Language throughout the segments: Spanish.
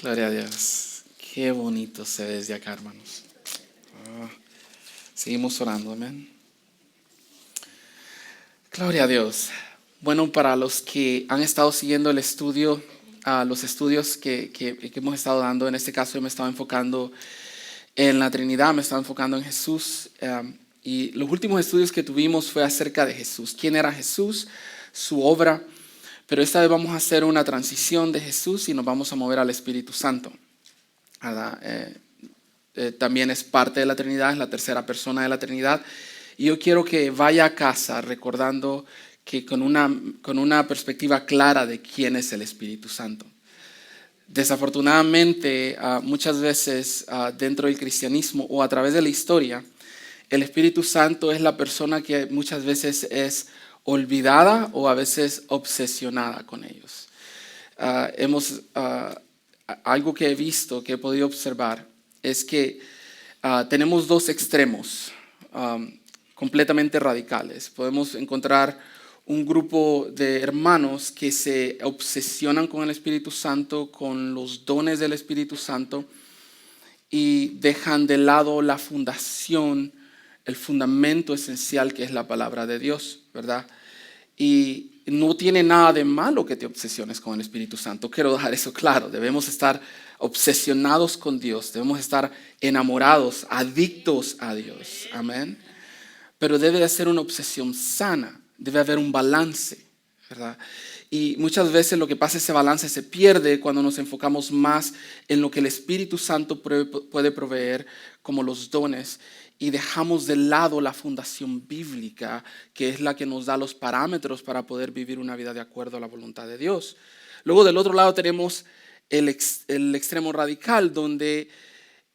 Gloria a Dios. Qué bonito se ve desde acá, hermanos. Ah, seguimos orando, amén. Gloria a Dios. Bueno, para los que han estado siguiendo el estudio, los estudios que hemos estado dando, en este caso yo me estaba enfocando en la Trinidad, me estaba enfocando en Jesús. Y los últimos estudios que tuvimos fue acerca de Jesús. ¿Quién era Jesús? Su obra. Pero esta vez vamos a hacer una transición de Jesús y nos vamos a mover al Espíritu Santo. También es parte de la Trinidad, es la tercera persona de la Trinidad. Y yo quiero que vaya a casa recordando que con una perspectiva clara de quién es el Espíritu Santo. Desafortunadamente, muchas veces dentro del cristianismo o a través de la historia, el Espíritu Santo es la persona que muchas veces es olvidada o a veces obsesionada con ellos. Algo que he visto, que he podido observar, es que tenemos dos extremos completamente radicales. Podemos encontrar un grupo de hermanos que se obsesionan con el Espíritu Santo, con los dones del Espíritu Santo, y dejan de lado la fundación, el fundamento esencial que es la palabra de Dios, ¿verdad? Y no tiene nada de malo que te obsesiones con el Espíritu Santo. Quiero dejar eso claro. Debemos estar obsesionados con Dios. Debemos estar enamorados, adictos a Dios. Amén. Pero debe de ser una obsesión sana. Debe haber un balance, ¿verdad? Y muchas veces lo que pasa, ese balance se pierde cuando nos enfocamos más en lo que el Espíritu Santo puede proveer, como los dones, y dejamos de lado la fundación bíblica, que es la que nos da los parámetros para poder vivir una vida de acuerdo a la voluntad de Dios. Luego del otro lado tenemos el extremo radical, donde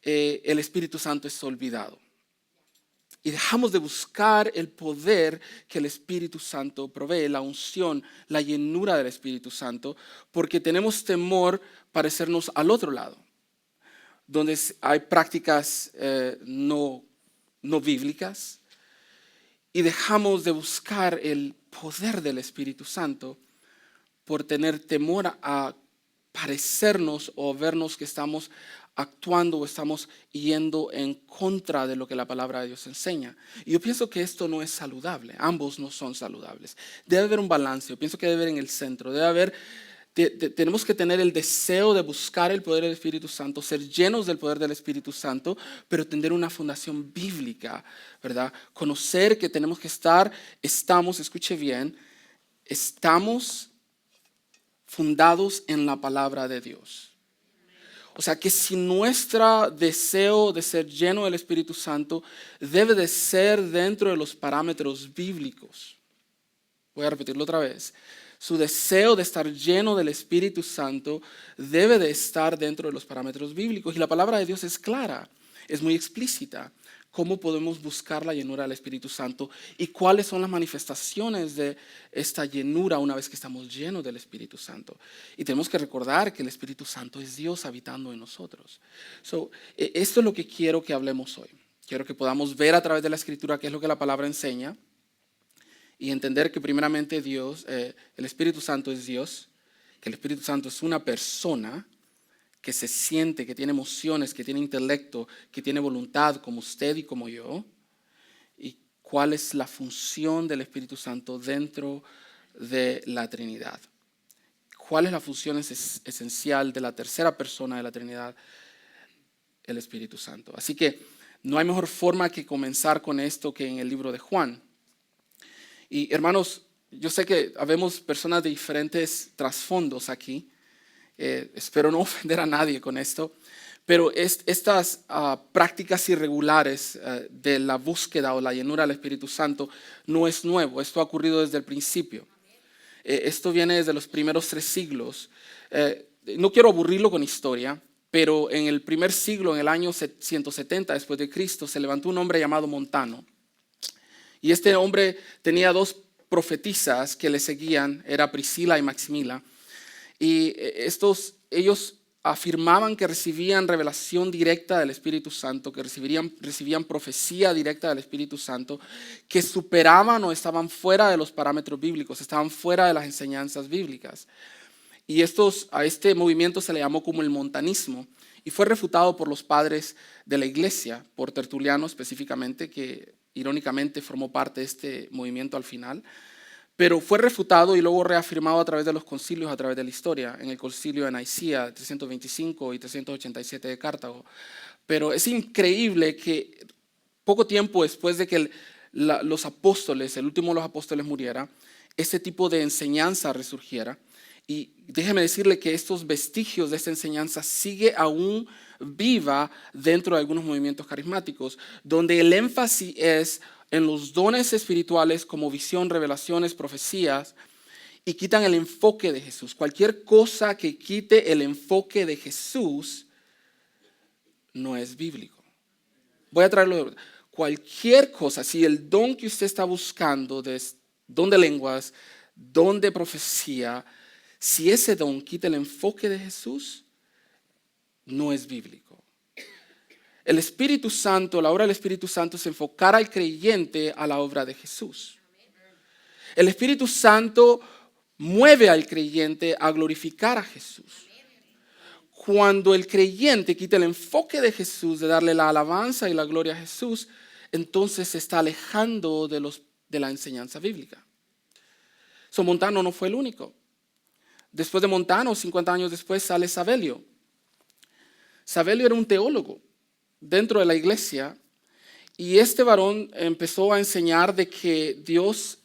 el Espíritu Santo es olvidado. Y dejamos de buscar el poder que el Espíritu Santo provee, la unción, la llenura del Espíritu Santo, porque tenemos temor parecernos al otro lado, donde hay prácticas no bíblicas, y dejamos de buscar el poder del Espíritu Santo por tener temor a parecernos o vernos que estamos actuando o estamos yendo en contra de lo que la palabra de Dios enseña. Y yo pienso que esto no es saludable, ambos no son saludables. Debe haber un balance, yo pienso que debe haber en el centro, tenemos que tener el deseo de buscar el poder del Espíritu Santo, ser llenos del poder del Espíritu Santo, pero tener una fundación bíblica, ¿verdad? Conocer que tenemos que escuche bien, estamos fundados en la palabra de Dios. O sea que si nuestro deseo de ser lleno del Espíritu Santo debe de ser dentro de los parámetros bíblicos. Voy a repetirlo otra vez. Su deseo de estar lleno del Espíritu Santo debe de estar dentro de los parámetros bíblicos. Y la palabra de Dios es clara, es muy explícita. ¿Cómo podemos buscar la llenura del Espíritu Santo? ¿Y cuáles son las manifestaciones de esta llenura una vez que estamos llenos del Espíritu Santo? Y tenemos que recordar que el Espíritu Santo es Dios habitando en nosotros. Esto es lo que quiero que hablemos hoy. Quiero que podamos ver a través de la Escritura qué es lo que la palabra enseña y entender que primeramente el Espíritu Santo es Dios, que el Espíritu Santo es una persona que se siente, que tiene emociones, que tiene intelecto, que tiene voluntad como usted y como yo, y cuál es la función del Espíritu Santo dentro de la Trinidad. ¿Cuál es la función esencial de la tercera persona de la Trinidad? El Espíritu Santo. Así que no hay mejor forma que comenzar con esto que en el libro de Juan. Y hermanos, yo sé que habemos personas de diferentes trasfondos aquí. Espero no ofender a nadie con esto, pero estas prácticas irregulares de la búsqueda o la llenura del Espíritu Santo no es nuevo. Esto ha ocurrido desde el principio. Esto viene desde los primeros 3 siglos. No quiero aburrirlo con historia, pero en el primer siglo, en el año 170 después de Cristo, se levantó un hombre llamado Montano. Y este hombre tenía 2 profetisas que le seguían, era Priscila y Maximila. Y ellos afirmaban que recibían revelación directa del Espíritu Santo, que recibían profecía directa del Espíritu Santo, que superaban o estaban fuera de los parámetros bíblicos, estaban fuera de las enseñanzas bíblicas. Y a este movimiento se le llamó como el montanismo y fue refutado por los padres de la iglesia, por Tertuliano específicamente, que irónicamente formó parte de este movimiento al final. Pero fue refutado y luego reafirmado a través de los concilios, a través de la historia, en el concilio de Nicea 325 y 387 de Cartago. Pero es increíble que poco tiempo después de que los apóstoles, el último de los apóstoles muriera, este tipo de enseñanza resurgiera. Y déjeme decirle que estos vestigios de esta enseñanza sigue aún viva dentro de algunos movimientos carismáticos, donde el énfasis es en los dones espirituales como visión, revelaciones, profecías, y quitan el enfoque de Jesús. Cualquier cosa que quite el enfoque de Jesús no es bíblico. Voy a traerlo de vuelta. Cualquier cosa, si el don que usted está buscando, don de lenguas, don de profecía, si ese don quita el enfoque de Jesús, no es bíblico. El Espíritu Santo, la obra del Espíritu Santo es enfocar al creyente a la obra de Jesús. El Espíritu Santo mueve al creyente a glorificar a Jesús. Cuando el creyente quita el enfoque de Jesús, de darle la alabanza y la gloria a Jesús, entonces se está alejando de la enseñanza bíblica. Montano no fue el único. Después de Montano, 50 años después, sale Sabelio. Sabelio era un teólogo dentro de la iglesia y este varón empezó a enseñar de que Dios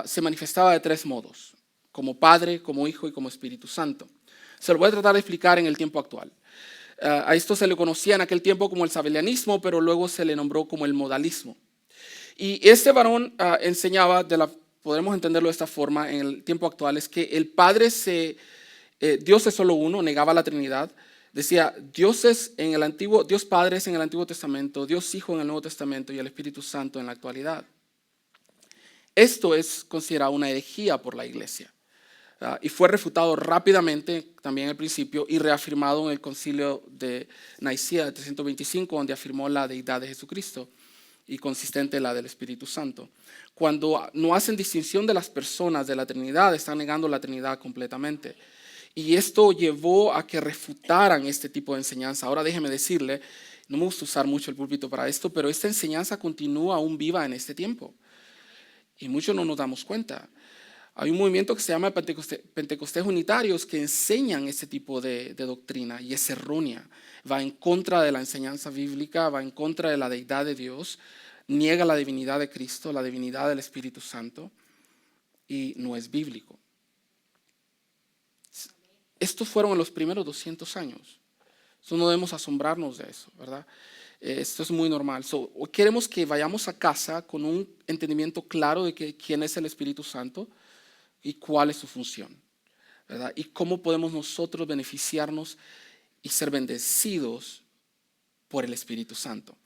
se manifestaba de tres modos: como Padre, como Hijo y como Espíritu Santo. Se lo voy a tratar de explicar en el tiempo actual. A esto se le conocía en aquel tiempo como el sabelianismo, pero luego se le nombró como el modalismo. Y este varón enseñaba, podremos entenderlo de esta forma en el tiempo actual, es que el Padre Dios es solo uno, negaba la Trinidad. Decía, Dios Padre es en el Antiguo Testamento, Dios Hijo en el Nuevo Testamento y el Espíritu Santo en la actualidad. Esto es considerado una herejía por la iglesia. Y fue refutado rápidamente también al principio y reafirmado en el concilio de Nicea de 325, donde afirmó la deidad de Jesucristo y consistente la del Espíritu Santo. Cuando no hacen distinción de las personas de la Trinidad, están negando la Trinidad completamente. Y esto llevó a que refutaran este tipo de enseñanza. Ahora déjeme decirle, no me gusta usar mucho el púlpito para esto, pero esta enseñanza continúa aún viva en este tiempo. Y muchos no nos damos cuenta. Hay un movimiento que se llama Pentecostés Unitarios que enseñan este tipo de doctrina y es errónea. Va en contra de la enseñanza bíblica, va en contra de la deidad de Dios, niega la divinidad de Cristo, la divinidad del Espíritu Santo y no es bíblico. Estos fueron en los primeros 200 años. No debemos asombrarnos de eso, ¿verdad? Esto es muy normal. Hoy queremos que vayamos a casa con un entendimiento claro de quién es el Espíritu Santo y cuál es su función, ¿verdad? Y cómo podemos nosotros beneficiarnos y ser bendecidos por el Espíritu Santo.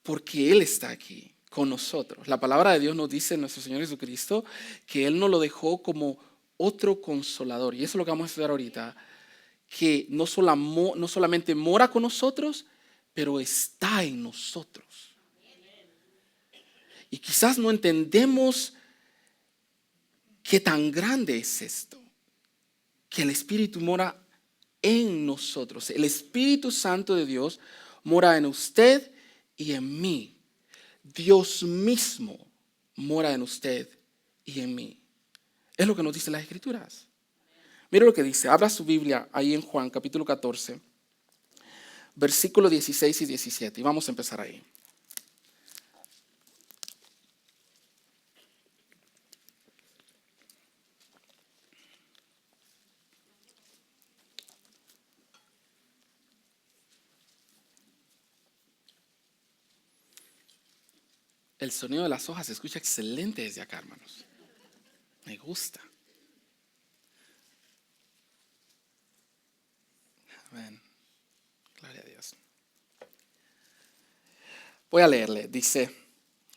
Porque Él está aquí con nosotros. La palabra de Dios nos dice en nuestro Señor Jesucristo que Él nos lo dejó como otro consolador. Y eso es lo que vamos a estudiar ahorita, que no solamente mora con nosotros, pero está en nosotros. Y quizás no entendemos qué tan grande es esto, que el Espíritu mora en nosotros. El Espíritu Santo de Dios mora en usted y en mí. Dios mismo mora en usted y en mí. Es lo que nos dicen las Escrituras. Mira lo que dice, abra su Biblia ahí en Juan capítulo 14, versículos 16 y 17. Y vamos a empezar ahí. El sonido de las hojas se escucha excelente desde acá, hermanos. Me gusta. Amén. Gloria a Dios. Voy a leerle. Dice,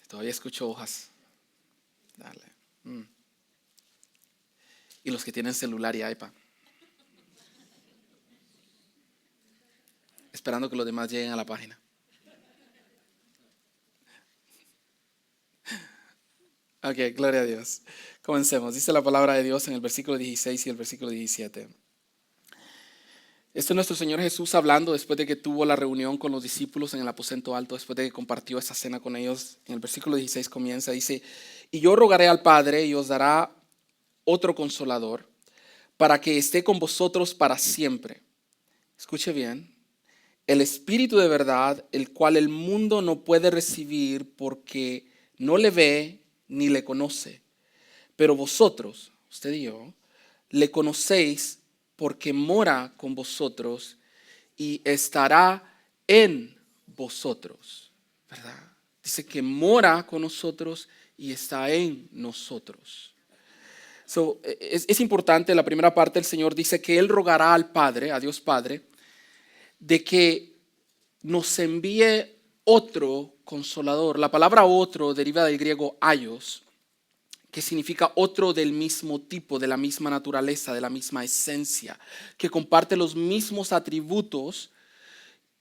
todavía escucho hojas. Dale. Y los que tienen celular y iPad. Esperando que los demás lleguen a la página. Ok, gloria a Dios. Comencemos. Dice la palabra de Dios en el versículo 16 y el versículo 17. Esto es nuestro Señor Jesús hablando después de que tuvo la reunión con los discípulos en el aposento alto, después de que compartió esta cena con ellos. En el versículo 16 comienza, dice, y yo rogaré al Padre y os dará otro consolador para que esté con vosotros para siempre. Escuche bien, el Espíritu de verdad, el cual el mundo no puede recibir porque no le ve ni le conoce. Pero vosotros, usted y yo, le conocéis porque mora con vosotros y estará en vosotros, ¿verdad? Dice que mora con nosotros y está en nosotros. Es importante, la primera parte el Señor dice que Él rogará al Padre, a Dios Padre, de que nos envíe otro consolador. La palabra otro deriva del griego aios, que significa otro del mismo tipo, de la misma naturaleza, de la misma esencia, que comparte los mismos atributos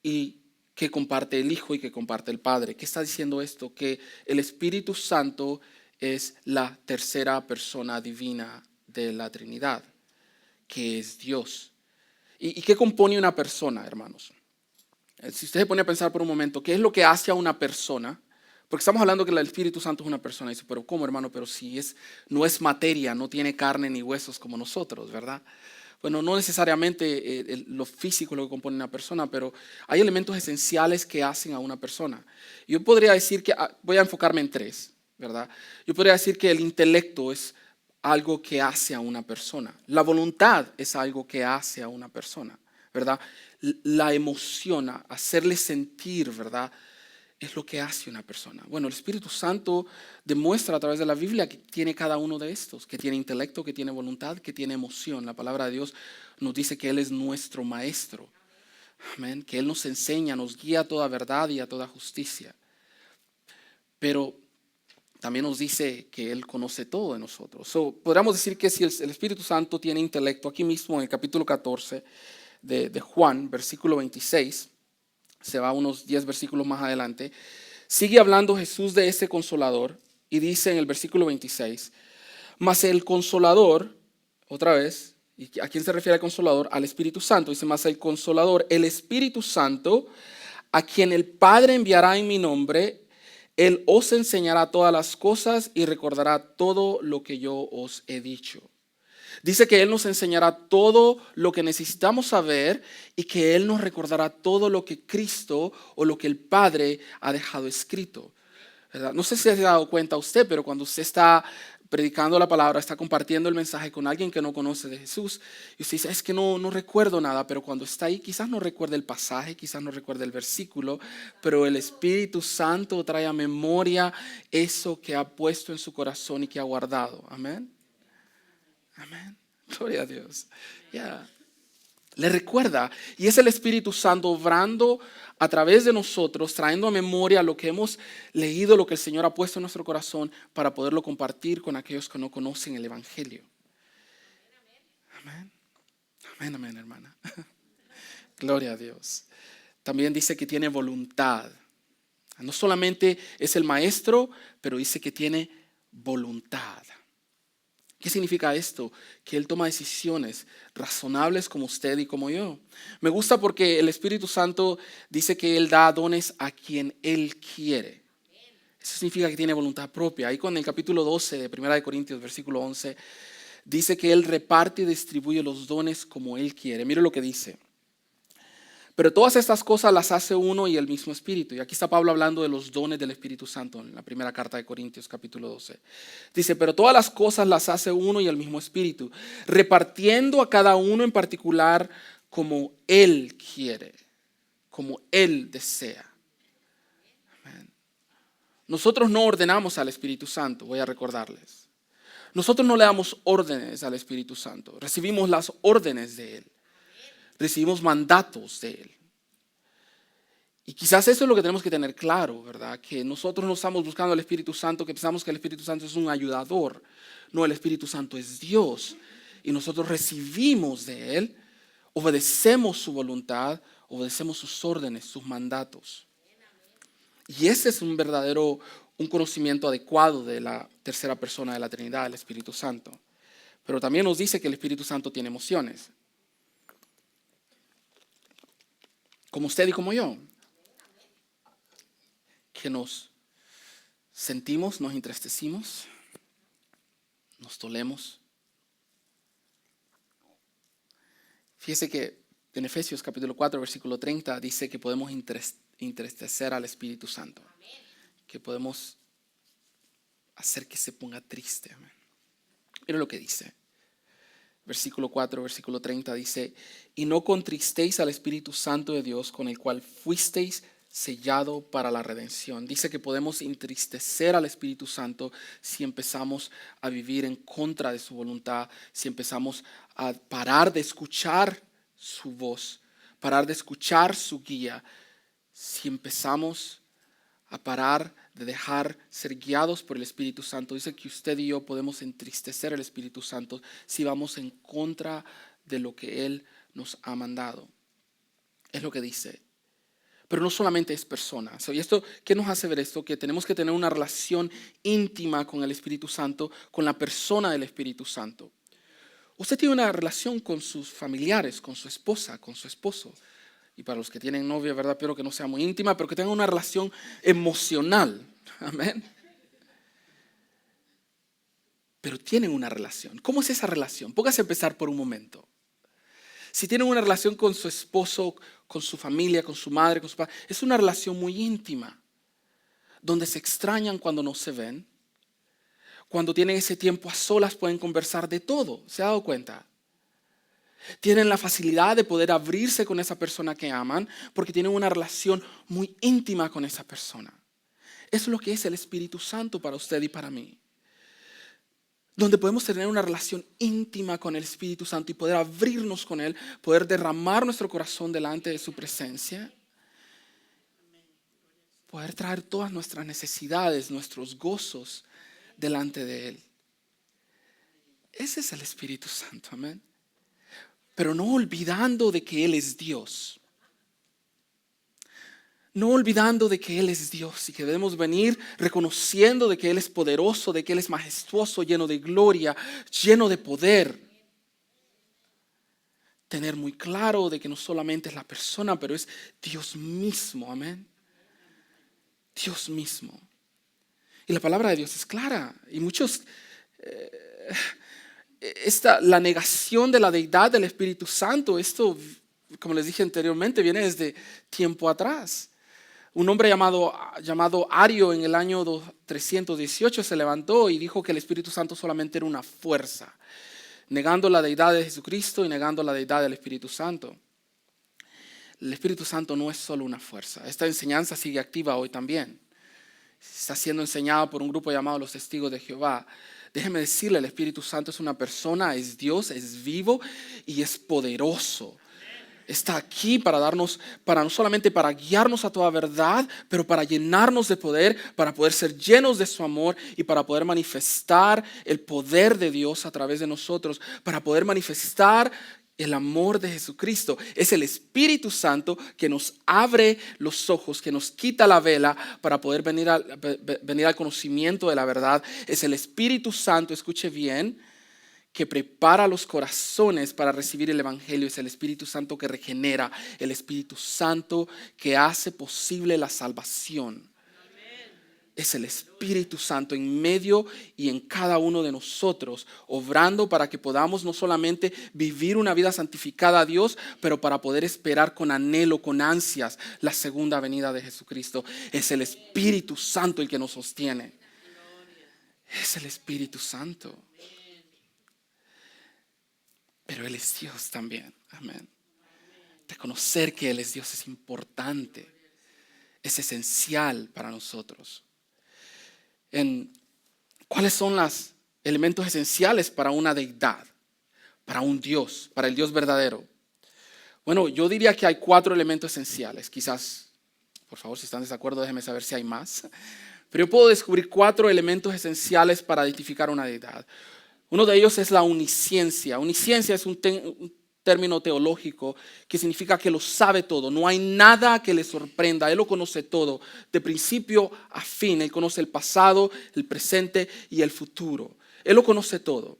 y que comparte el Hijo y que comparte el Padre. ¿Qué está diciendo esto? Que el Espíritu Santo es la tercera persona divina de la Trinidad, que es Dios. ¿Y qué compone una persona, hermanos? Si usted se pone a pensar por un momento, ¿qué es lo que hace a una persona? Porque estamos hablando que el Espíritu Santo es una persona. Y dice, pero ¿cómo, hermano? Pero si no es materia, no tiene carne ni huesos como nosotros, ¿verdad? Bueno, no necesariamente lo físico es lo que compone una persona, pero hay elementos esenciales que hacen a una persona. Yo podría decir que, voy a enfocarme en tres, ¿verdad? Yo podría decir que el intelecto es algo que hace a una persona. La voluntad es algo que hace a una persona, ¿verdad? La emoción, hacerle sentir, ¿verdad? Es lo que hace una persona. Bueno, el Espíritu Santo demuestra a través de la Biblia que tiene cada uno de estos, que tiene intelecto, que tiene voluntad, que tiene emoción. La palabra de Dios nos dice que Él es nuestro maestro. Amén. Que Él nos enseña, nos guía a toda verdad y a toda justicia. Pero también nos dice que Él conoce todo de nosotros. Podríamos decir que si el Espíritu Santo tiene intelecto, aquí mismo en el capítulo 14 de Juan, versículo 26, se va unos 10 versículos más adelante, sigue hablando Jesús de ese consolador y dice en el versículo 26, mas el consolador, otra vez, ¿y a quién se refiere el consolador? Al Espíritu Santo. Dice, mas el consolador, el Espíritu Santo, a quien el Padre enviará en mi nombre, Él os enseñará todas las cosas y recordará todo lo que yo os he dicho. Dice que Él nos enseñará todo lo que necesitamos saber y que Él nos recordará todo lo que Cristo o lo que el Padre ha dejado escrito, ¿verdad? No sé si se ha dado cuenta usted, pero cuando usted está predicando la palabra, está compartiendo el mensaje con alguien que no conoce de Jesús, y usted dice, es que no recuerdo nada, pero cuando está ahí, quizás no recuerde el pasaje, quizás no recuerde el versículo, pero el Espíritu Santo trae a memoria eso que ha puesto en su corazón y que ha guardado. Amén. Amén. Gloria a Dios. Yeah. Le recuerda, y es el Espíritu Santo obrando a través de nosotros, trayendo a memoria lo que hemos leído, lo que el Señor ha puesto en nuestro corazón para poderlo compartir con aquellos que no conocen el Evangelio. Amén. Amén, amén, hermana. Gloria a Dios. También dice que tiene voluntad. No solamente es el maestro, pero dice que tiene voluntad. ¿Qué significa esto? Que Él toma decisiones razonables como usted y como yo. Me gusta porque el Espíritu Santo dice que Él da dones a quien Él quiere. Eso significa que tiene voluntad propia. Ahí con el capítulo 12 de 1 Corintios, versículo 11, dice que Él reparte y distribuye los dones como Él quiere. Mire lo que dice. Pero todas estas cosas las hace uno y el mismo Espíritu. Y aquí está Pablo hablando de los dones del Espíritu Santo en la primera carta de Corintios, capítulo 12. Dice, pero todas las cosas las hace uno y el mismo Espíritu, repartiendo a cada uno en particular como Él quiere, como Él desea. Amén. Nosotros no ordenamos al Espíritu Santo, voy a recordarles. Nosotros no le damos órdenes al Espíritu Santo, recibimos las órdenes de Él. Recibimos mandatos de Él. Y quizás eso es lo que tenemos que tener claro, ¿verdad? Que nosotros no estamos buscando al Espíritu Santo, que pensamos que el Espíritu Santo es un ayudador. No, el Espíritu Santo es Dios. Y nosotros recibimos de Él, obedecemos su voluntad, obedecemos sus órdenes, sus mandatos. Y ese es un verdadero un conocimiento adecuado de la tercera persona de la Trinidad, el Espíritu Santo. Pero también nos dice que el Espíritu Santo tiene emociones, como usted y como yo, que nos sentimos, nos entristecimos, nos dolemos. Fíjese que en Efesios capítulo 4, versículo 30 dice que podemos entristecer al Espíritu Santo, que podemos hacer que se ponga triste. Mira lo que dice. Versículo 4, versículo 30 dice: y no contristéis al Espíritu Santo de Dios, con el cual fuisteis sellado para la redención. Dice que podemos entristecer al Espíritu Santo si empezamos a vivir en contra de su voluntad, si empezamos a parar de escuchar su voz, parar de escuchar su guía, si empezamos a parar de dejar ser guiados por el Espíritu Santo. Dice que usted y yo podemos entristecer al Espíritu Santo si vamos en contra de lo que Él nos ha mandado. Es lo que dice. Pero no solamente es personas. ¿Y esto qué nos hace ver esto? Que tenemos que tener una relación íntima con el Espíritu Santo, con la persona del Espíritu Santo. Usted tiene una relación con sus familiares, con su esposa, con su esposo. Y para los que tienen novia, ¿verdad? Espero que no sea muy íntima, pero que tengan una relación emocional. Amén. Pero tienen una relación. ¿Cómo es esa relación? Póngase a empezar por un momento. Si tienen una relación con su esposo, con su familia, con su madre, con su padre, es una relación muy íntima, donde se extrañan cuando no se ven. Cuando tienen ese tiempo a solas pueden conversar de todo. ¿Se ha dado cuenta? Tienen la facilidad de poder abrirse con esa persona que aman porque tienen una relación muy íntima con esa persona. Eso es lo que es el Espíritu Santo para usted y para mí. Donde podemos tener una relación íntima con el Espíritu Santo y poder abrirnos con Él, poder derramar nuestro corazón delante de su presencia, poder traer todas nuestras necesidades, nuestros gozos delante de Él. Ese es el Espíritu Santo, amén. Pero no olvidando de que Él es Dios. No olvidando de que Él es Dios y que debemos venir reconociendo de que Él es poderoso, de que Él es majestuoso, lleno de gloria, lleno de poder. Tener muy claro de que no solamente es la persona, pero es Dios mismo, amén. Dios mismo. Y la palabra de Dios es clara. Y muchos, la negación de la deidad del Espíritu Santo, esto, como les dije anteriormente, viene desde tiempo atrás. Un hombre llamado Ario en el año 318 se levantó y dijo que el Espíritu Santo solamente era una fuerza, negando la deidad de Jesucristo y negando la deidad del Espíritu Santo. El Espíritu Santo no es solo una fuerza. Esta enseñanza sigue activa hoy también. Está siendo enseñado por un grupo llamado los Testigos de Jehová. Déjeme decirle, el Espíritu Santo es una persona, es Dios, es vivo y es poderoso. Está aquí para darnos, no solamente para guiarnos a toda verdad, pero para llenarnos de poder, para poder ser llenos de su amor y para poder manifestar el poder de Dios a través de nosotros, para poder manifestar el amor de Jesucristo. Es el Espíritu Santo que nos abre los ojos, que nos quita la vela para poder venir al conocimiento de la verdad. Es el Espíritu Santo, escuche bien, que prepara los corazones para recibir el Evangelio. Es el Espíritu Santo que regenera, el Espíritu Santo que hace posible la salvación. Es el Espíritu Santo en medio y en cada uno de nosotros, obrando para que podamos no solamente vivir una vida santificada a Dios, pero para poder esperar con anhelo, con ansias, la segunda venida de Jesucristo. Es el Espíritu Santo el que nos sostiene. Es el Espíritu Santo. Pero Él es Dios también, amén. Reconocer que Él es Dios es importante, es esencial para nosotros. ¿Cuáles son los elementos esenciales para una deidad, para un Dios, para el Dios verdadero? Bueno, yo diría que hay 4 elementos esenciales. Quizás, por favor, si están de desacuerdo, déjenme saber si hay más. Pero yo puedo descubrir 4 elementos esenciales para identificar una deidad. Uno de ellos es la omnisciencia. Omnisciencia es un término teológico que significa que lo sabe todo. No hay nada que le sorprenda. Él lo conoce todo, de principio a fin. Él conoce el pasado, el presente y el futuro. Él lo conoce todo.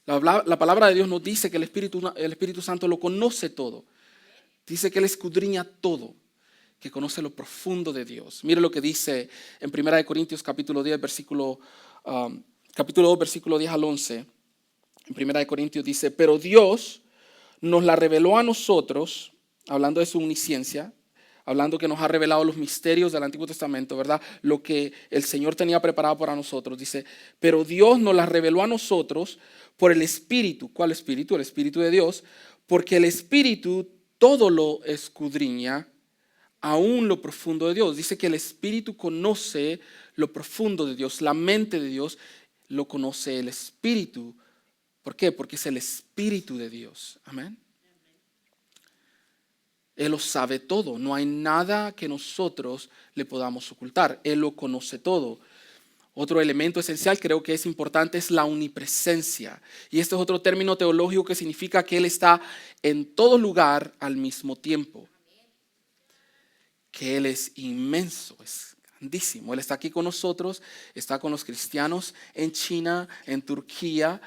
La palabra de Dios nos dice que el Espíritu Santo lo conoce todo. Dice que Él escudriña todo, que conoce lo profundo de Dios. Mire lo que dice en 1 Corintios capítulo 10, capítulo 2, versículo 10 al 11. En 1 Corintios dice, pero Dios nos la reveló a nosotros, hablando de su omnisciencia, hablando que nos ha revelado los misterios del Antiguo Testamento, ¿verdad? Lo que el Señor tenía preparado para nosotros. Dice, pero Dios nos la reveló a nosotros por el Espíritu. ¿Cuál Espíritu? El Espíritu de Dios. Porque el Espíritu todo lo escudriña, aún lo profundo de Dios. Dice que el Espíritu conoce lo profundo de Dios, la mente de Dios lo conoce el Espíritu. ¿Por qué? Porque es el Espíritu de Dios. Amén. Él lo sabe todo. No hay nada que nosotros le podamos ocultar. Él lo conoce todo. Otro elemento esencial, creo que es importante, es la omnipresencia. Y este es otro término teológico que significa que Él está en todo lugar al mismo tiempo. Que Él es inmenso, es grandísimo. Él está aquí con nosotros, está con los cristianos en China, en Turquía.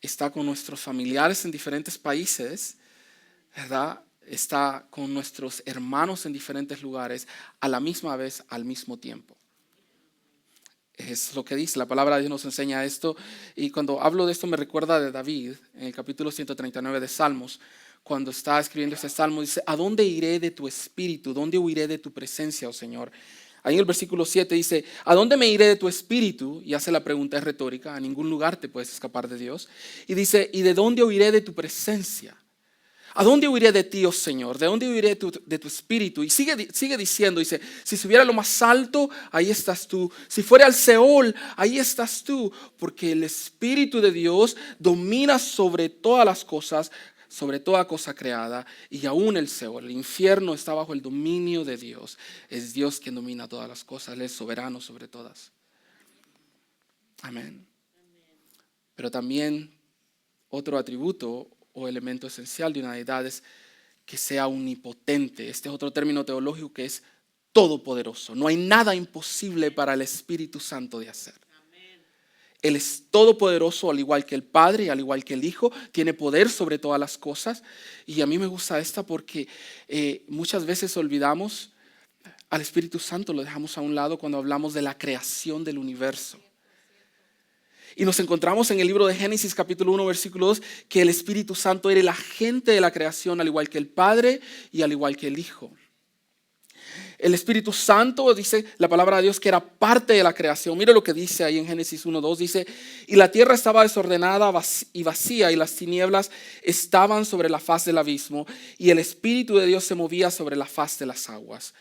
Está con nuestros familiares en diferentes países, ¿verdad? Está con nuestros hermanos en diferentes lugares, a la misma vez, al mismo tiempo. Es lo que dice, la palabra de Dios nos enseña esto. Y cuando hablo de esto me recuerda de David, en el capítulo 139 de Salmos, cuando está escribiendo este salmo, dice, ¿a dónde iré de tu espíritu? ¿Dónde huiré de tu presencia, oh Señor? Ahí en el versículo 7 dice, ¿a dónde me iré de tu espíritu? Y hace la pregunta, es retórica, a ningún lugar te puedes escapar de Dios. Y dice, ¿y de dónde huiré de tu presencia? ¿A dónde huiré de ti, oh Señor? ¿De dónde huiré de tu espíritu? Y sigue diciendo, dice, si subiera a lo más alto, ahí estás tú. Si fuera al Seol, ahí estás tú. Porque el Espíritu de Dios domina sobre todas las cosas, sobre toda cosa creada, y aún el Seol, el infierno, está bajo el dominio de Dios. Es Dios quien domina todas las cosas, Él es soberano sobre todas. Amén. Pero también otro atributo o elemento esencial de una deidad es que sea omnipotente. Este es otro término teológico que es todopoderoso. No hay nada imposible para el Espíritu Santo de hacer. Él es todopoderoso, al igual que el Padre y al igual que el Hijo, tiene poder sobre todas las cosas. Y a mí me gusta esta porque muchas veces olvidamos al Espíritu Santo, lo dejamos a un lado cuando hablamos de la creación del universo. Y nos encontramos en el libro de Génesis capítulo 1 versículo 2 que el Espíritu Santo era el agente de la creación, al igual que el Padre y al igual que el Hijo. El Espíritu Santo, dice la palabra de Dios, que era parte de la creación. Mire lo que dice ahí en Génesis 1:2. Dice, y la tierra estaba desordenada y vacía, y las tinieblas estaban sobre la faz del abismo, y el Espíritu de Dios se movía sobre la faz de las aguas.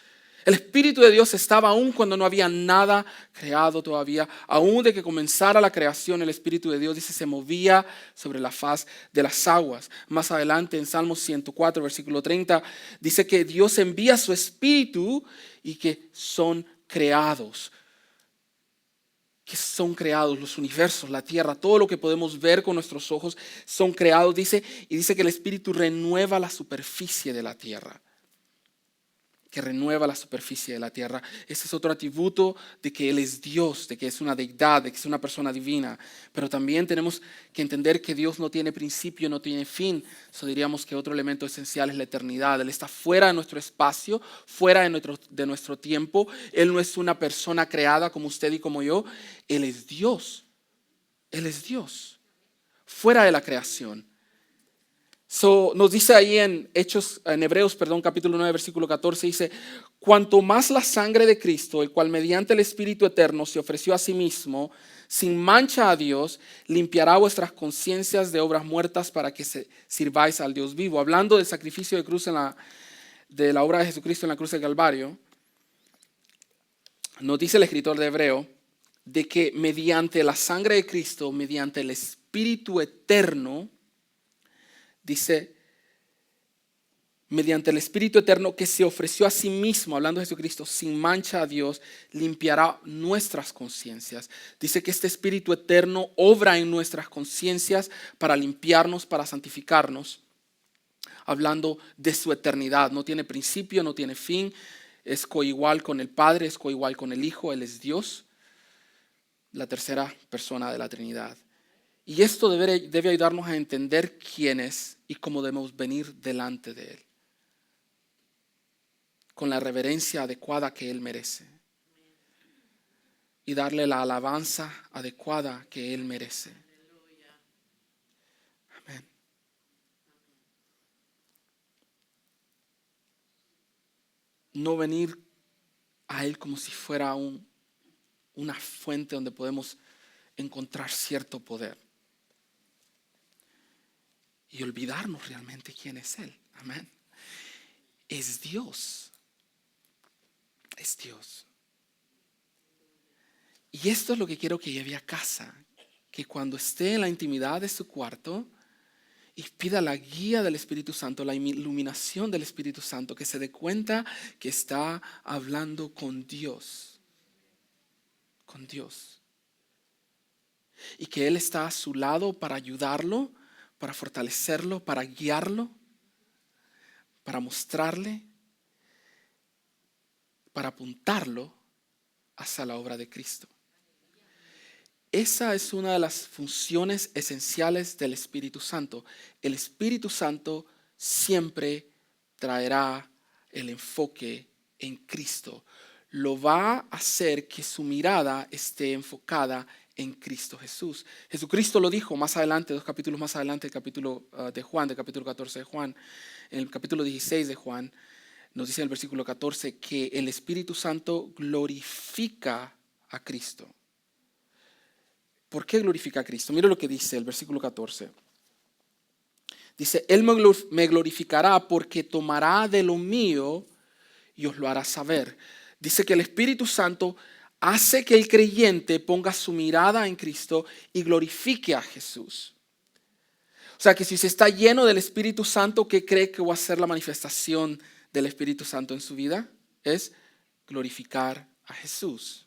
El Espíritu de Dios estaba aún cuando no había nada creado todavía. Aún de que comenzara la creación, el Espíritu de Dios, dice, se movía sobre la faz de las aguas. Más adelante en Salmos 104, versículo 30, dice que Dios envía su Espíritu y que son creados. Que son creados los universos, la tierra, todo lo que podemos ver con nuestros ojos son creados, dice, y dice que el Espíritu renueva la superficie de la tierra. Que renueva la superficie de la tierra. Ese es otro atributo de que Él es Dios, de que es una deidad, de que es una persona divina. Pero también tenemos que entender que Dios no tiene principio, no tiene fin. Eso diríamos que otro elemento esencial es la eternidad. Él está fuera de nuestro espacio, fuera de nuestro tiempo. Él no es una persona creada como usted y como yo. Él es Dios. Él es Dios. Fuera de la creación. Nos dice ahí en Hebreos, capítulo 9, versículo 14, dice, cuanto más la sangre de Cristo, el cual mediante el Espíritu eterno se ofreció a sí mismo, sin mancha a Dios, limpiará vuestras conciencias de obras muertas para que sirváis al Dios vivo. Hablando del sacrificio de cruz de la obra de Jesucristo en la cruz del Calvario, nos dice el escritor de Hebreo de que mediante la sangre de Cristo, mediante el Espíritu eterno, dice, mediante el Espíritu eterno que se ofreció a sí mismo, hablando de Jesucristo, sin mancha a Dios, limpiará nuestras conciencias. Dice que este Espíritu eterno obra en nuestras conciencias para limpiarnos, para santificarnos, hablando de su eternidad. No tiene principio, no tiene fin, es coigual con el Padre, es coigual con el Hijo, Él es Dios, la tercera persona de la Trinidad. Y esto debe ayudarnos a entender quién es y cómo debemos venir delante de Él, con la reverencia adecuada que Él merece y darle la alabanza adecuada que Él merece. Amén. No venir a Él como si fuera una fuente donde podemos encontrar cierto poder y olvidarnos realmente quién es Él. Amén. Es Dios. Es Dios. Y esto es lo que quiero que lleve a casa, que cuando esté en la intimidad de su cuarto y pida la guía del Espíritu Santo, la iluminación del Espíritu Santo, que se dé cuenta que está hablando con Dios. Con Dios. Y que Él está a su lado para ayudarlo, para fortalecerlo, para guiarlo, para mostrarle, para apuntarlo hacia la obra de Cristo. Esa es una de las funciones esenciales del Espíritu Santo. El Espíritu Santo siempre traerá el enfoque en Cristo. Lo va a hacer que su mirada esté enfocada en Cristo Jesús. Jesucristo lo dijo más adelante, 2 capítulos más adelante, el capítulo de Juan, del capítulo 14 de Juan, en el capítulo 16 de Juan, nos dice en el versículo 14 que el Espíritu Santo glorifica a Cristo. ¿Por qué glorifica a Cristo? Mira lo que dice el versículo 14. Dice, Él me glorificará porque tomará de lo mío y os lo hará saber. Dice que el Espíritu Santo hace que el creyente ponga su mirada en Cristo y glorifique a Jesús. O sea que si se está lleno del Espíritu Santo, ¿qué cree que va a ser la manifestación del Espíritu Santo en su vida? Es glorificar a Jesús.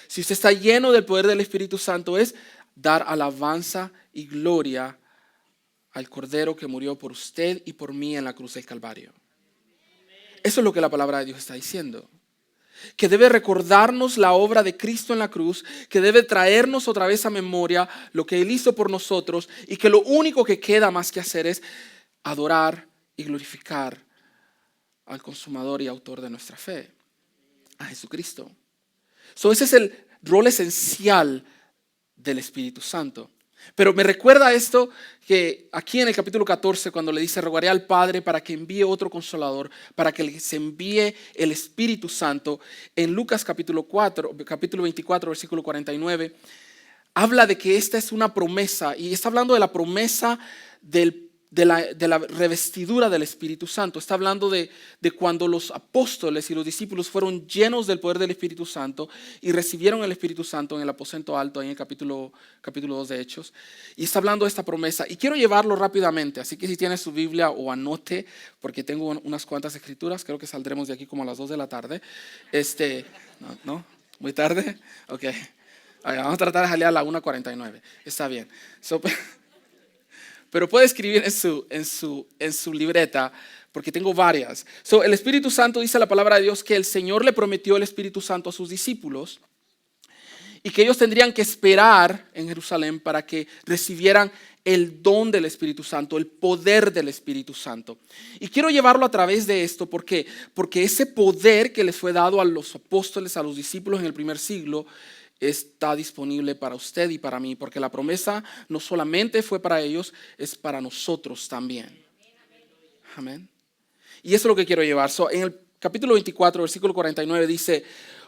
Si usted está lleno del poder del Espíritu Santo, es dar alabanza y gloria al Cordero que murió por usted y por mí en la cruz del Calvario. Eso es lo que la palabra de Dios está diciendo. Que debe recordarnos la obra de Cristo en la cruz, que debe traernos otra vez a memoria lo que Él hizo por nosotros y que lo único que queda más que hacer es adorar y glorificar al consumador y autor de nuestra fe, a Jesucristo. Ese es el rol esencial del Espíritu Santo. Pero me recuerda esto que aquí en el capítulo 14, cuando le dice, rogaré al Padre para que envíe otro consolador, para que se envíe el Espíritu Santo. En Lucas capítulo 24, versículo 49, habla de que esta es una promesa y está hablando de la promesa de la revestidura del Espíritu Santo. Está hablando de cuando los apóstoles y los discípulos fueron llenos del poder del Espíritu Santo y recibieron el Espíritu Santo en el aposento alto, ahí en el capítulo 2 de Hechos. Y está hablando de esta promesa. Y quiero llevarlo rápidamente, así que si tiene su Biblia o anote, porque tengo unas cuantas escrituras, creo que saldremos de aquí como a las 2 de la tarde. ¿No? ¿Muy tarde? Ok. Vamos a tratar de salir a la 1:49. Está bien. Pero puede escribir en su libreta, porque tengo varias. El Espíritu Santo, dice la palabra de Dios, que el Señor le prometió el Espíritu Santo a sus discípulos y que ellos tendrían que esperar en Jerusalén para que recibieran el don del Espíritu Santo, el poder del Espíritu Santo. Y quiero llevarlo a través de esto, ¿por qué? Porque ese poder que les fue dado a los apóstoles, a los discípulos en el primer siglo, está disponible para usted y para mí, porque la promesa no solamente fue para ellos, es para nosotros también. Amén. Y eso es lo que quiero llevar. En el capítulo 24, versículo 49 dice,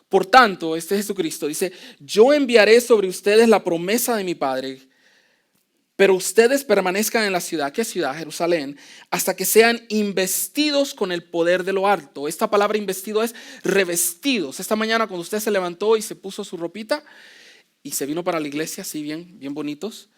por tanto, este es Jesucristo, dice, yo enviaré sobre ustedes la promesa de mi Padre, pero ustedes permanezcan en la ciudad. ¿Qué ciudad? Jerusalén, hasta que sean investidos con el poder de lo alto. Esta palabra investido es revestidos. Esta mañana cuando usted se levantó y se puso su ropita y se vino para la iglesia, así bien bonitos,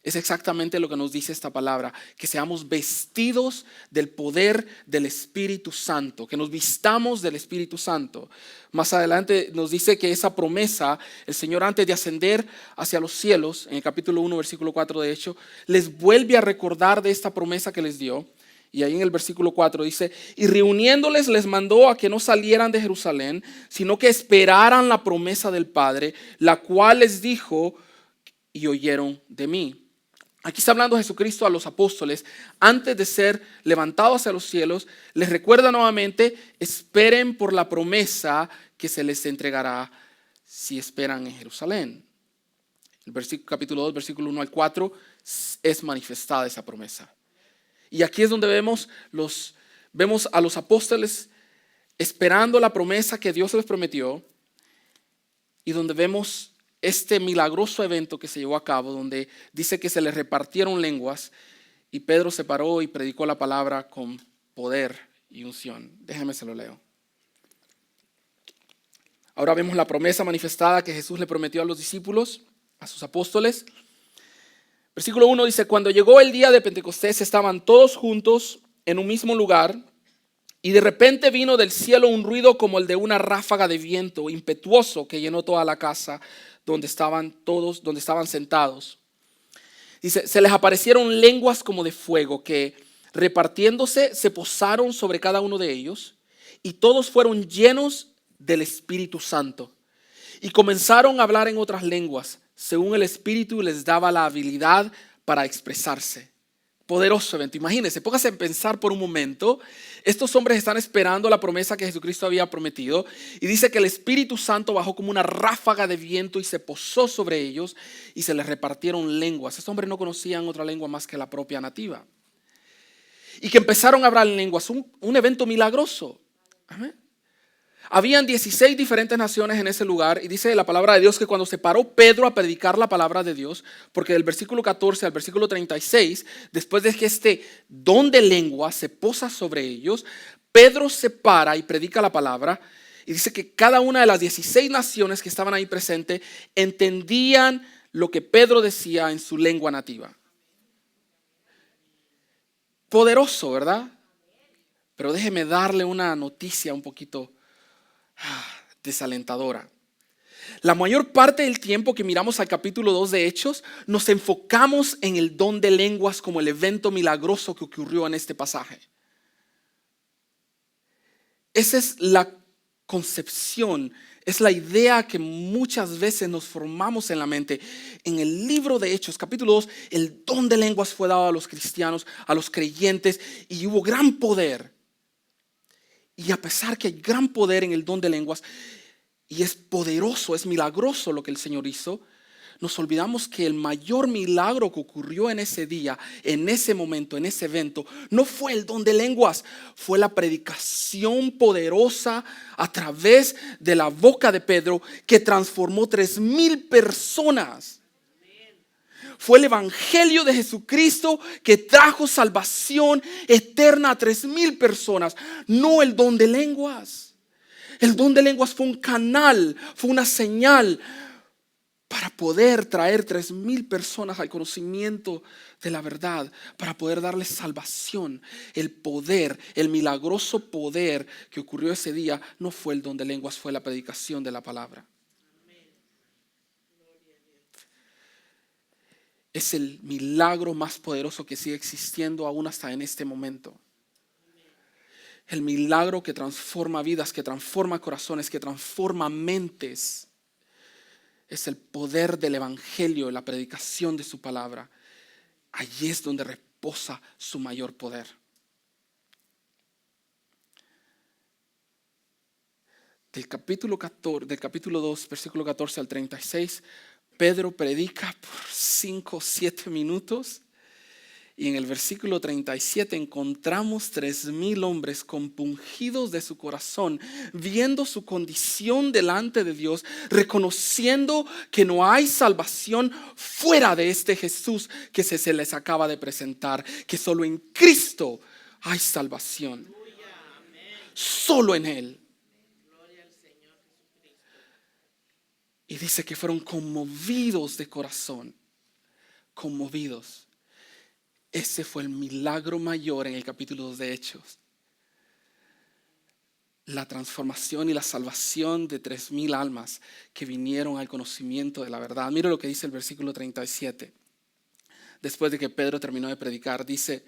Es exactamente lo que nos dice esta palabra, que seamos vestidos del poder del Espíritu Santo, que nos vistamos del Espíritu Santo. Más adelante nos dice que esa promesa, el Señor antes de ascender hacia los cielos, en el capítulo 1, versículo 4 de hecho, les vuelve a recordar de esta promesa que les dio. Y ahí en el versículo 4 dice, y reuniéndoles les mandó a que no salieran de Jerusalén, sino que esperaran la promesa del Padre, la cual les dijo, y oyeron de mí. Aquí está hablando Jesucristo a los apóstoles antes de ser levantados hacia los cielos. Les recuerda nuevamente, esperen por la promesa que se les entregará si esperan en Jerusalén. El capítulo 2, versículo 1 al 4 es manifestada esa promesa. Y aquí es donde vemos a los apóstoles esperando la promesa que Dios les prometió y donde vemos este milagroso evento que se llevó a cabo, donde dice que se les repartieron lenguas y Pedro se paró y predicó la palabra con poder y unción. Déjenme se lo leo. Ahora vemos la promesa manifestada que Jesús le prometió a los discípulos, a sus apóstoles. Versículo 1 dice, cuando llegó el día de Pentecostés estaban todos juntos en un mismo lugar y de repente vino del cielo un ruido como el de una ráfaga de viento impetuoso que llenó toda la casa donde estaban sentados. Dice, se les aparecieron lenguas como de fuego que repartiéndose se posaron sobre cada uno de ellos y todos fueron llenos del Espíritu Santo y comenzaron a hablar en otras lenguas según el Espíritu les daba la habilidad para expresarse. Poderoso evento. Imagínense, póngase a pensar por un momento. Estos hombres están esperando la promesa que Jesucristo había prometido. Y dice que el Espíritu Santo bajó como una ráfaga de viento y se posó sobre ellos y se les repartieron lenguas. Estos hombres no conocían otra lengua más que la propia nativa. Y que empezaron a hablar en lenguas. Un evento milagroso. Amén. Habían 16 diferentes naciones en ese lugar y dice la palabra de Dios que cuando se paró Pedro a predicar la palabra de Dios, porque del versículo 14 al versículo 36, después de que este don de lengua se posa sobre ellos, Pedro se para y predica la palabra y dice que cada una de las 16 naciones que estaban ahí presentes entendían lo que Pedro decía en su lengua nativa. Poderoso, ¿verdad? Pero déjeme darle una noticia un poquito desalentadora. La mayor parte del tiempo que miramos al capítulo 2 de Hechos, nos enfocamos en el don de lenguas como el evento milagroso que ocurrió en este pasaje. Esa es la concepción, es la idea que muchas veces nos formamos en la mente. En el libro de Hechos, capítulo 2, el don de lenguas fue dado a los cristianos, a los creyentes, y hubo gran poder. Y a pesar que hay gran poder en el don de lenguas, y es poderoso, es milagroso lo que el Señor hizo, nos olvidamos que el mayor milagro que ocurrió en ese día, en ese momento, en ese evento, no fue el don de lenguas, fue la predicación poderosa a través de la boca de Pedro que transformó 3,000 personas. Fue el evangelio de Jesucristo que trajo salvación eterna a 3,000 personas, no el don de lenguas. El don de lenguas fue un canal, fue una señal para poder traer 3,000 personas al conocimiento de la verdad, para poder darles salvación. El poder, el milagroso poder que ocurrió ese día no fue el don de lenguas, fue la predicación de la palabra. Es el milagro más poderoso que sigue existiendo aún hasta en este momento. El milagro que transforma vidas, que transforma corazones, que transforma mentes. Es el poder del evangelio, la predicación de su palabra. Allí es donde reposa su mayor poder. Del capítulo 2, versículo 14 al 36, Pedro predica por 5 o 7 minutos y en el versículo 37 encontramos 3,000 hombres compungidos de su corazón, viendo su condición delante de Dios, reconociendo que no hay salvación fuera de este Jesús que se les acaba de presentar, que solo en Cristo hay salvación, solo en Él. Y dice que fueron conmovidos de corazón conmovidos. Ese fue el milagro mayor en el capítulo 2 de Hechos. La transformación y la salvación de 3,000 almas que vinieron al conocimiento de la verdad. Mira lo que dice el versículo 37. Después de que Pedro terminó de predicar, dice,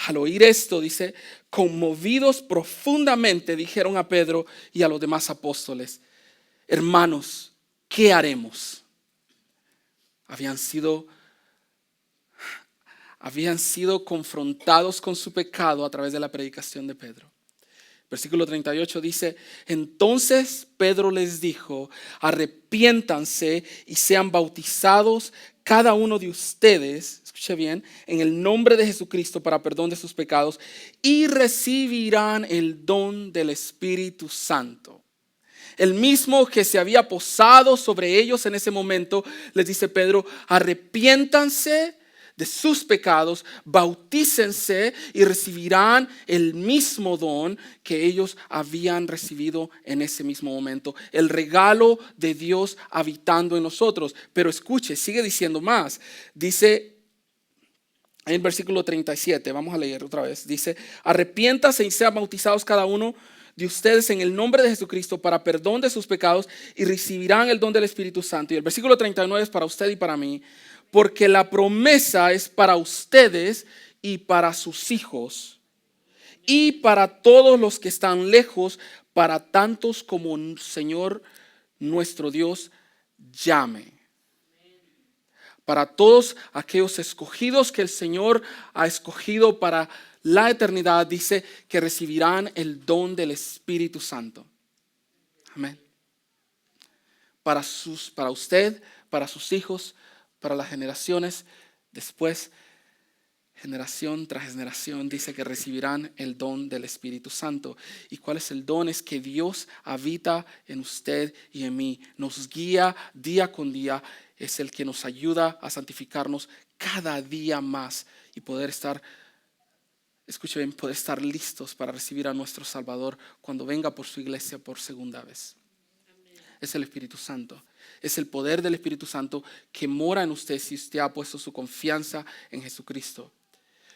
al oír esto, dice, conmovidos profundamente, dijeron a Pedro y a los demás apóstoles, hermanos, ¿qué haremos? Habían sido confrontados con su pecado a través de la predicación de Pedro. Versículo 38 dice, entonces Pedro les dijo, arrepiéntanse y sean bautizados cada uno de ustedes, escuche bien, en el nombre de Jesucristo para perdón de sus pecados y recibirán el don del Espíritu Santo. El mismo que se había posado sobre ellos en ese momento, les dice Pedro, arrepiéntanse de sus pecados, bautícense y recibirán el mismo don que ellos habían recibido en ese mismo momento. El regalo de Dios habitando en nosotros. Pero escuche, sigue diciendo más. Dice en el versículo 37, vamos a leer otra vez. Dice, arrepiéntase y sean bautizados cada uno de ustedes en el nombre de Jesucristo para perdón de sus pecados y recibirán el don del Espíritu Santo. Y el versículo 39 es para usted y para mí. Porque la promesa es para ustedes y para sus hijos y para todos los que están lejos, para tantos como el Señor nuestro Dios llame. Para todos aquellos escogidos que el Señor ha escogido para la eternidad, dice que recibirán el don del Espíritu Santo. Amén. Para usted, para sus hijos, para las generaciones después, generación tras generación, dice que recibirán el don del Espíritu Santo. ¿Y cuál es el don? Es que Dios habita en usted y en mí, nos guía día con día, es el que nos ayuda a santificarnos cada día más y poder estar, escuche bien, poder estar listos para recibir a nuestro Salvador cuando venga por su iglesia por segunda vez. Es el Espíritu Santo. Es el poder del Espíritu Santo que mora en usted si usted ha puesto su confianza en Jesucristo.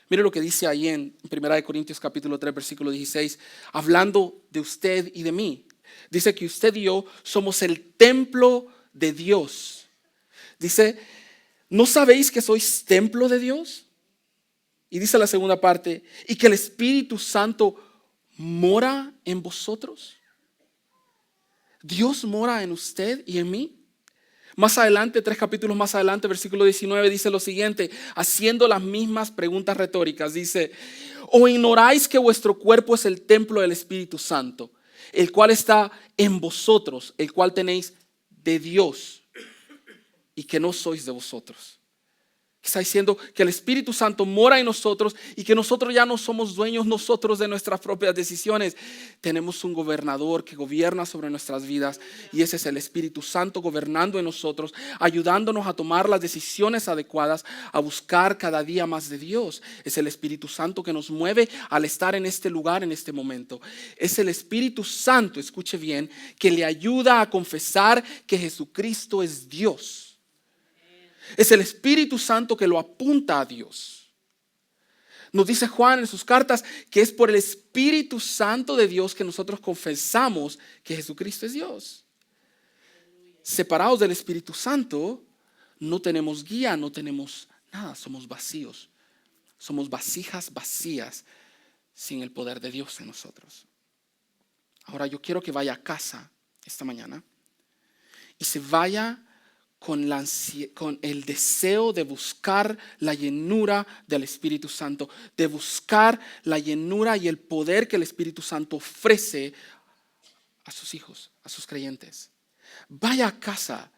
Mire lo que dice ahí en 1 Corintios capítulo 3 versículo 16, hablando de usted y de mí. Dice que usted y yo somos el templo de Dios. Dice, ¿no sabéis que sois templo de Dios? Y dice la segunda parte, y que el Espíritu Santo mora en vosotros. Dios mora en usted y en mí. Más adelante, 3 capítulos más adelante, versículo 19 dice lo siguiente, haciendo las mismas preguntas retóricas, dice, ¿o ignoráis que vuestro cuerpo es el templo del Espíritu Santo, el cual está en vosotros, el cual tenéis de Dios y que no sois de vosotros? Está diciendo que el Espíritu Santo mora en nosotros y que nosotros ya no somos dueños nosotros de nuestras propias decisiones. Tenemos un gobernador que gobierna sobre nuestras vidas y ese es el Espíritu Santo gobernando en nosotros, ayudándonos a tomar las decisiones adecuadas, a buscar cada día más de Dios. Es el Espíritu Santo que nos mueve al estar en este lugar, en este momento. Es el Espíritu Santo, escuche bien, que le ayuda a confesar que Jesucristo es Dios. Es el Espíritu Santo que lo apunta a Dios. Nos dice Juan en sus cartas que es por el Espíritu Santo de Dios que nosotros confesamos que Jesucristo es Dios. Separados del Espíritu Santo, no tenemos guía, no tenemos nada, somos vacíos. Somos vasijas vacías sin el poder de Dios en nosotros. Ahora yo quiero que vaya a casa esta mañana y se vaya con el deseo de buscar la llenura del Espíritu Santo, de buscar la llenura y el poder que el Espíritu Santo ofrece a sus hijos, a sus creyentes. Vaya a casa,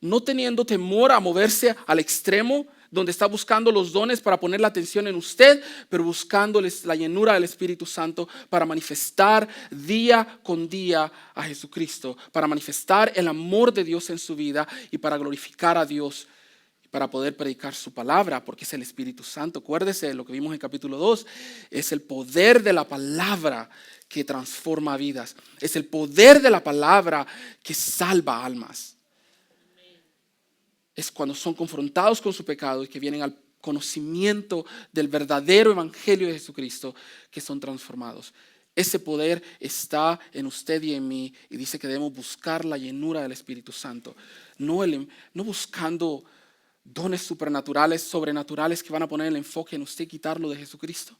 no teniendo temor a moverse al extremo donde está buscando los dones para poner la atención en usted, pero buscando la llenura del Espíritu Santo para manifestar día con día a Jesucristo, para manifestar el amor de Dios en su vida y para glorificar a Dios, para poder predicar su palabra, porque es el Espíritu Santo. Acuérdese de lo que vimos en capítulo 2, es el poder de la palabra que transforma vidas, es el poder de la palabra que salva almas. es cuando son confrontados con su pecado y que vienen al conocimiento del verdadero evangelio de Jesucristo, que son transformados. Ese poder está en usted y en mí, y dice que debemos buscar la llenura del Espíritu Santo, no buscando dones supernaturales, sobrenaturales que van a poner el enfoque en usted y quitarlo de Jesucristo.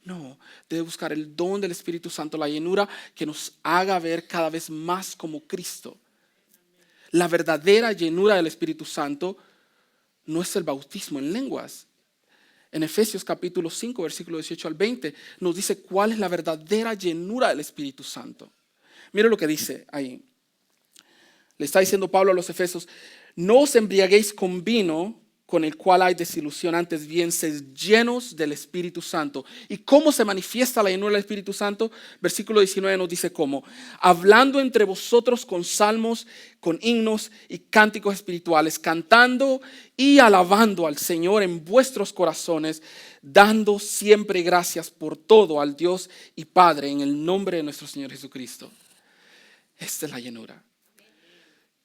No, debe buscar el don del Espíritu Santo, la llenura que nos haga ver cada vez más como Cristo. La verdadera llenura del Espíritu Santo no es el bautismo en lenguas. En Efesios capítulo 5, versículo 18 al 20, nos dice cuál es la verdadera llenura del Espíritu Santo. Mire lo que dice ahí. Le está diciendo Pablo a los Efesios: no os embriaguéis con vino, con el cual hay desilusión, antes bien sed llenos del Espíritu Santo. ¿Y cómo se manifiesta la llenura del Espíritu Santo? Versículo 19 nos dice cómo: hablando entre vosotros con salmos, con himnos y cánticos espirituales, cantando y alabando al Señor en vuestros corazones, dando siempre gracias por todo al Dios y Padre en el nombre de nuestro Señor Jesucristo. Esta es la llenura.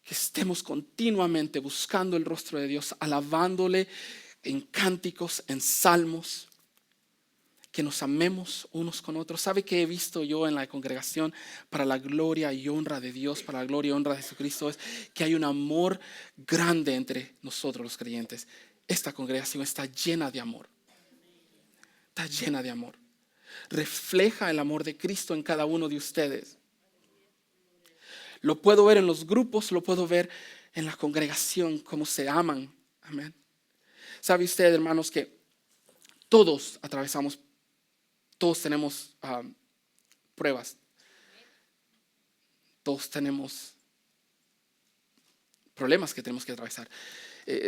Que estemos continuamente buscando el rostro de Dios, alabándole en cánticos, en salmos, que nos amemos unos con otros. ¿Sabe qué he visto yo en la congregación para la gloria y honra de Dios, para la gloria y honra de Jesucristo? Es que hay un amor grande entre nosotros los creyentes. Esta congregación está llena de amor. Está llena de amor. Refleja el amor de Cristo en cada uno de ustedes. Lo puedo ver en los grupos, lo puedo ver en la congregación, cómo se aman. Amén. ¿Sabe usted, hermanos, que todos atravesamos, todos tenemos pruebas? Todos tenemos problemas que tenemos que atravesar.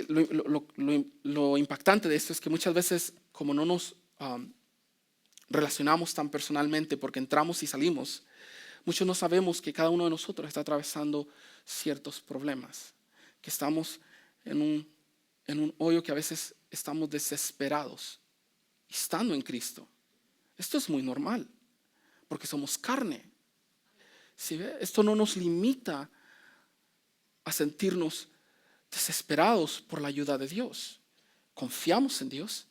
Lo impactante de esto es que muchas veces, como no nos relacionamos tan personalmente porque entramos y salimos, muchos no sabemos que cada uno de nosotros está atravesando ciertos problemas, que estamos en un hoyo, que a veces estamos desesperados, estando en Cristo. Esto es muy normal, porque somos carne. ¿Sí ve? Esto no nos limita a sentirnos desesperados por la ayuda de Dios. Confiamos en Dios,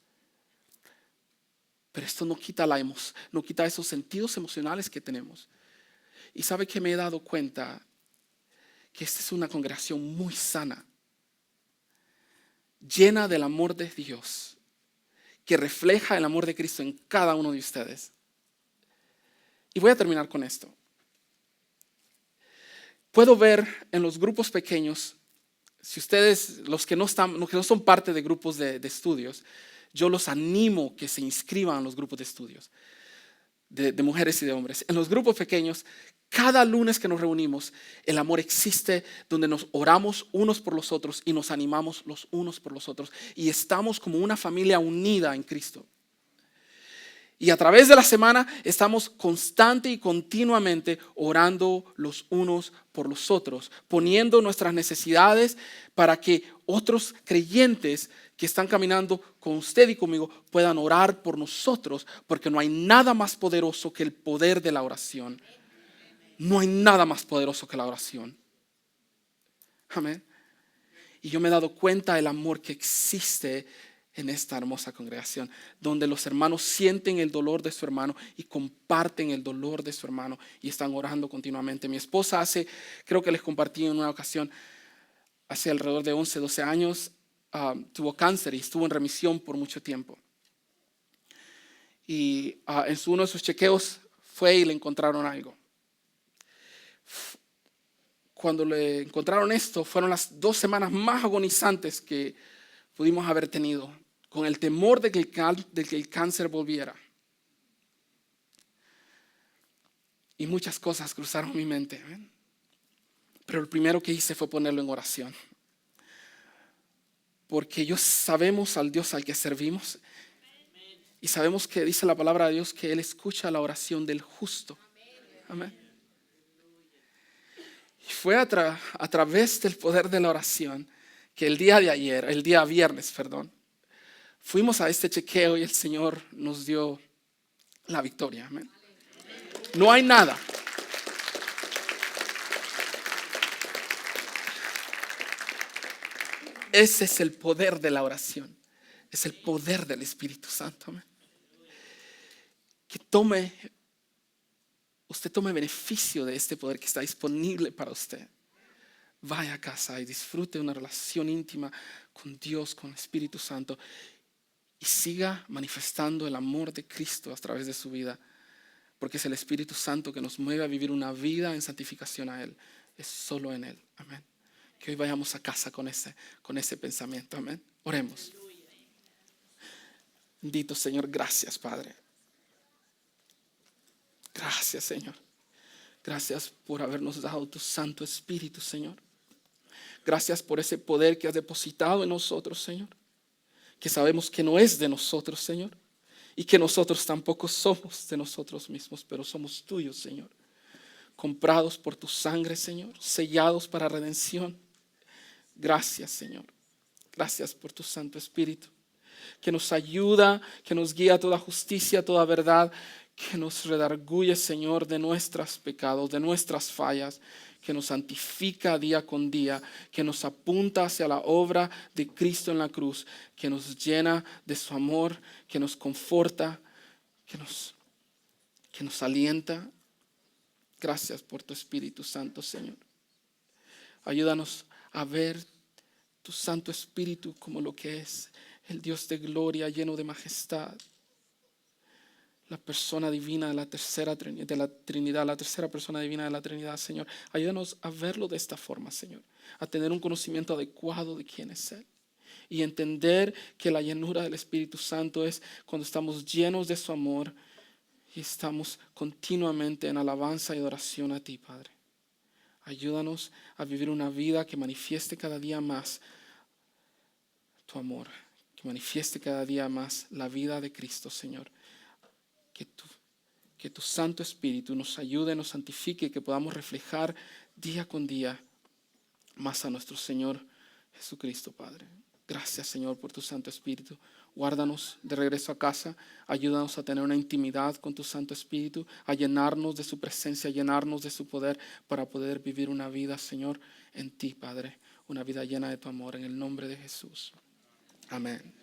pero esto no quita esos sentidos emocionales que tenemos. Y sabe que me he dado cuenta que esta es una congregación muy sana, llena del amor de Dios, que refleja el amor de Cristo en cada uno de ustedes. Y voy a terminar con esto. Puedo ver en los grupos pequeños, si ustedes, los que no son parte de grupos de estudios, yo los animo que se inscriban a los grupos de estudios, de mujeres y de hombres. En los grupos pequeños, cada lunes que nos reunimos, el amor existe, donde nos oramos unos por los otros y nos animamos los unos por los otros. Y estamos como una familia unida en Cristo. Y a través de la semana estamos constante y continuamente orando los unos por los otros, poniendo nuestras necesidades para que otros creyentes que están caminando con usted y conmigo puedan orar por nosotros, porque no hay nada más poderoso que el poder de la oración. No hay nada más poderoso que la oración. Amén. Y yo me he dado cuenta del amor que existe en esta hermosa congregación, donde los hermanos sienten el dolor de su hermano y comparten el dolor de su hermano y están orando continuamente. Mi esposa creo que les compartí en una ocasión, hace alrededor de 11, 12 años, tuvo cáncer y estuvo en remisión por mucho tiempo. Y en uno de sus chequeos fue y le encontraron algo. Cuando le encontraron esto, fueron las 2 semanas más agonizantes que pudimos haber tenido, con el temor de que el cáncer volviera. Y muchas cosas cruzaron mi mente. ¿Ven? Pero lo primero que hice fue ponerlo en oración. Porque sabemos al Dios al que servimos. Y sabemos que dice la palabra de Dios que Él escucha la oración del justo. Amén. Y fue a través del poder de la oración que el día viernes, fuimos a este chequeo y el Señor nos dio la victoria. Amén. No hay nada. Ese es el poder de la oración. Es el poder del Espíritu Santo. Amén. Que usted tome beneficio de este poder que está disponible para usted. Vaya a casa y disfrute una relación íntima con Dios, con el Espíritu Santo. Y siga manifestando el amor de Cristo a través de su vida. Porque es el Espíritu Santo que nos mueve a vivir una vida en santificación a Él. Es solo en Él. Amén. Que hoy vayamos a casa con ese pensamiento. Amén. Oremos. Bendito Señor, gracias Padre. Gracias Señor. Gracias por habernos dado tu Santo Espíritu, Señor. Gracias por ese poder que has depositado en nosotros, Señor. Que sabemos que no es de nosotros, Señor. Y que nosotros tampoco somos de nosotros mismos, pero somos tuyos, Señor. Comprados por tu sangre, Señor. Sellados para redención. Gracias, Señor. Gracias por tu Santo Espíritu. Que nos ayuda, que nos guía a toda justicia, a toda verdad. Que nos redarguye, Señor, de nuestros pecados, de nuestras fallas. Que nos santifica día con día, que nos apunta hacia la obra de Cristo en la cruz, que nos llena de su amor, que nos conforta, que nos alienta. Gracias por tu Espíritu Santo, Señor. Ayúdanos a ver tu Santo Espíritu como lo que es, el Dios de gloria lleno de majestad. La persona divina de la Trinidad, la tercera persona divina de la Trinidad, Señor. Ayúdanos a verlo de esta forma, Señor. A tener un conocimiento adecuado de quién es Él. Y entender que la llenura del Espíritu Santo es cuando estamos llenos de su amor y estamos continuamente en alabanza y adoración a ti, Padre. Ayúdanos a vivir una vida que manifieste cada día más tu amor. Que manifieste cada día más la vida de Cristo, Señor. Que tu Santo Espíritu nos ayude, nos santifique, que podamos reflejar día con día más a nuestro Señor Jesucristo, Padre. Gracias, Señor, por tu Santo Espíritu. Guárdanos de regreso a casa. Ayúdanos a tener una intimidad con tu Santo Espíritu, a llenarnos de su presencia, a llenarnos de su poder para poder vivir una vida, Señor, en ti, Padre. Una vida llena de tu amor, en el nombre de Jesús. Amén.